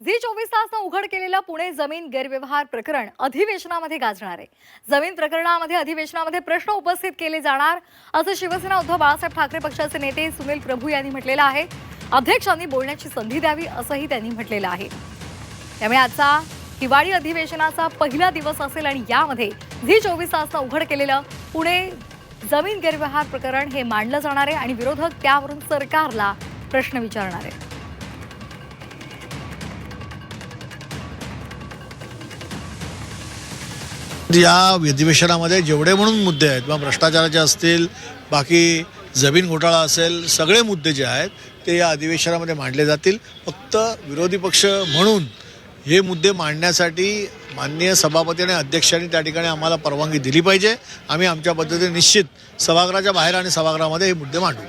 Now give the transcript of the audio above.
Zee 24 तासनं उघड केलेलं पुणे जमीन गैरव्यवहार प्रकरण अधिवेशनामध्ये गाजणार आहे। जमीन प्रकरणामध्ये अधिवेशनामध्ये प्रश्न उपस्थित केले जाणार असं शिवसेना उद्धव बाळासाहेब ठाकरे पक्षाचे नेते सुनील प्रभू यांनी म्हटलेलं आहे। अध्यक्षांनी बोलण्याची संधी द्यावी असंही त्यांनी म्हटलेलं आहे। त्यामुळे आजचा हिवाळी अधिवेशनाचा पहिला दिवस असेल आणि यामध्ये झी 24 तासनं उघड केलेलं पुणे जमीन गैरव्यवहार प्रकरण हे मांडलं जाणार आहे आणि विरोधक त्यावरून सरकारला प्रश्न विचारणार आहेत। या अधिवेशनामध्ये जेवढे म्हणून मुद्दे आहेत किंवा भ्रष्टाचाराचे असतील, बाकी जमीन घोटाळा असेल, सगळे मुद्दे जे आहेत ते या अधिवेशनामध्ये मांडले जातील। फक्त विरोधी पक्ष म्हणून हे मुद्दे मांडण्यासाठी माननीय सभापती आणि अध्यक्षांनी त्या ठिकाणी आम्हाला परवानगी दिली पाहिजे। आम्ही आमच्या पद्धतीने निश्चित सभागृहाच्या बाहेर आणि सभागृहामध्ये हे मुद्दे मांडू।